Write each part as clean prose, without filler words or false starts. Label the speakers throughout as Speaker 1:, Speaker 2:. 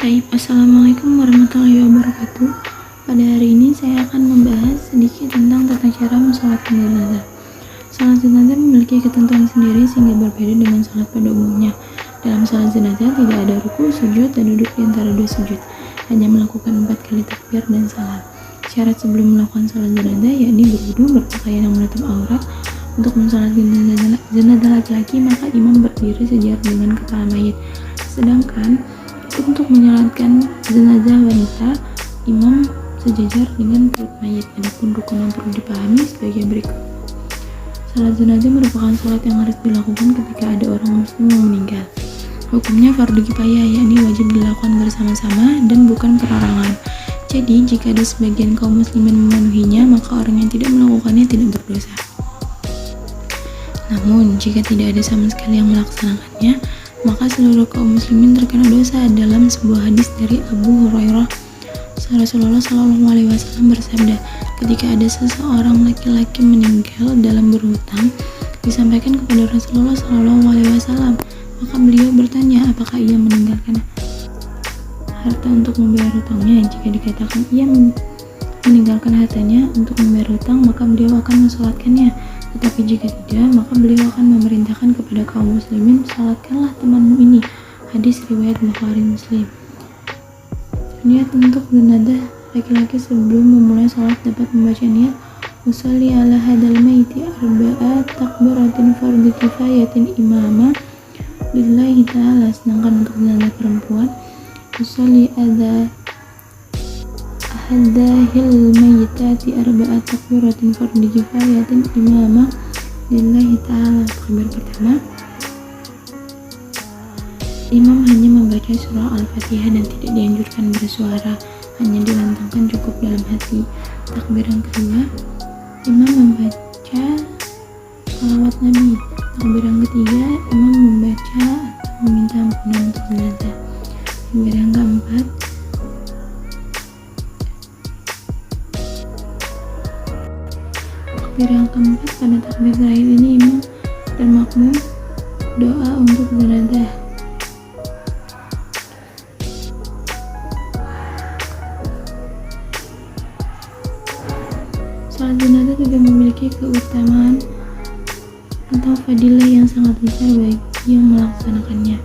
Speaker 1: Assalamualaikum warahmatullahi wabarakatuh. Pada hari ini saya akan membahas sedikit tentang tata cara mensolatkan jenazah. Salat jenazah memiliki ketentuan sendiri sehingga berbeda dengan salat pada umumnya. Dalam salat jenazah tidak ada ruku, sujud, dan duduk di antara dua sujud. Hanya melakukan 4 kali takbir dan salam. Syarat sebelum melakukan salat jenazah yakni berwudu, berpakaian yang menutup aurat. Untuk mensolatkan jenazah laki-laki maka imam berdiri sejajar dengan kepala mayit. Sedangkan untuk menyolatkan jenazah wanita, imam sejajar dengan perut mayit. Adapun rukun yang perlu dipahami sebagai berikut. Salat jenazah merupakan salat yang harus dilakukan ketika ada orang muslim yang meninggal. Hukumnya fardu kifayah, yakni wajib dilakukan bersama-sama dan bukan perorangan. Jadi, jika ada sebagian kaum muslimin memenuhinya, maka orang yang tidak melakukannya tidak berdosa. Namun, jika tidak ada sama sekali yang melaksanakannya, maka seluruh kaum muslimin terkena dosa. Dalam sebuah hadis dari Abu Hurairah, Rasulullah SAW bersabda, ketika ada seseorang laki-laki meninggal dalam berhutang, disampaikan kepada Rasulullah SAW, maka beliau bertanya, apakah ia meninggalkan harta untuk membayar hutangnya? Jika dikatakan ia meninggalkan hartanya untuk membayar hutang, maka beliau akan mensolatkannya. Tetapi jika tidak, maka beliau akan memerintahkan kepada kaum muslimin, salatkanlah temanmu ini. Hadis riwayat Bukhari Muslim. Niat untuk jenazah laki-laki sebelum memulai salat dapat membaca niat usolli ala hadal maiti arba'at takbiratin fardhu kifayatin imama lillahi ta'ala. Sedangkan untuk jenazah perempuan usolli ala hadahil mayyitati arba'at takbiratin fardhu kifayatin imama lillahi ta'ala. Kabar pertama, imam hanya membaca surah Al-Fatihah dan tidak dianjurkan bersuara, hanya dilantangkan cukup dalam hati. Takbir yang kedua, imam membaca shalawat Nabi. Takbir yang ketiga, imam membaca atau meminta ampunan untuk jenazah. Takbir yang keempat, pada takbir terakhir ini imam dan makmum doa untuk jenazah. Salat jenazah juga memiliki keutamaan atau fadilah yang sangat besar bagi yang melaksanakannya.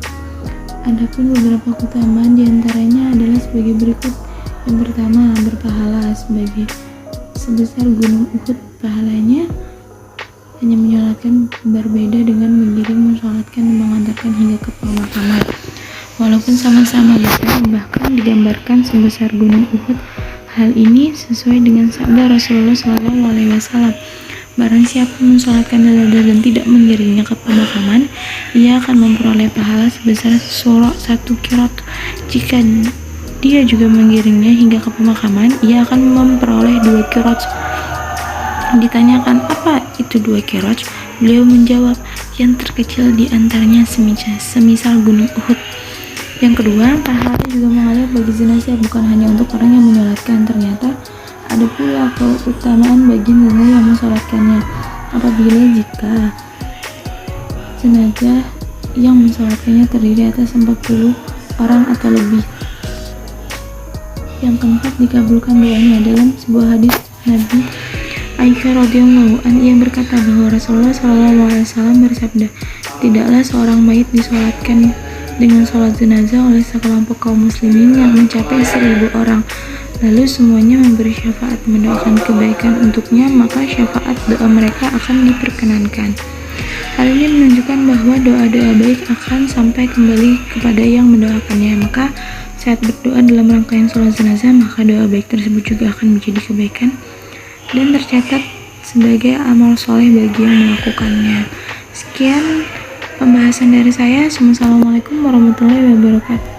Speaker 1: Adapun beberapa keutamaan diantaranya adalah sebagai berikut. Yang pertama, berpahala sebesar gunung Uhud. Pahalanya hanya menyolatkan berbeda dengan mengiring, mensolatkan, dan mengantarkan hingga ke pemakaman. Walaupun sama-sama besar, bahkan digambarkan sebesar gunung Uhud. Hal ini sesuai dengan sabda Rasulullah SAW. Barang siapa mensolatkan jenazah dan tidak mengiringnya ke pemakaman, ia akan memperoleh pahala sebesar 1 qirot. Jika dia juga mengiringnya hingga ke pemakaman, ia akan memperoleh 2 qirot. Ditanyakan, apa itu 2 qirot? Beliau menjawab, yang terkecil di antaranya semisal gunung Uhud. Yang kedua, pahala juga mengalir bagi jenazah, bukan hanya untuk orang yang menyolatkan. Ternyata ada pula keutamaan bagi jenazah yang mensolatkannya. Apabila jika jenazah yang mensolatkannya terdiri atas 40 orang atau lebih. Yang keempat, dikabulkan doanya. Dalam sebuah hadis Nabi Aisyah radhiyallahu anha yang berkata bahwa Rasulullah SAW bersabda, tidaklah seorang mayit disolatkan dengan sholat jenazah oleh sekelompok kaum muslimin yang mencapai 1000 orang, lalu semuanya memberi syafaat, mendoakan kebaikan untuknya, maka syafaat doa mereka akan diperkenankan. Hal ini menunjukkan bahwa doa-doa baik akan sampai kembali kepada yang mendoakannya. Maka saat berdoa dalam rangkaian sholat jenazah, maka doa baik tersebut juga akan menjadi kebaikan dan tercatat sebagai amal soleh bagi yang melakukannya. Sekian pembahasan dari saya. Wassalamualaikum warahmatullahi wabarakatuh.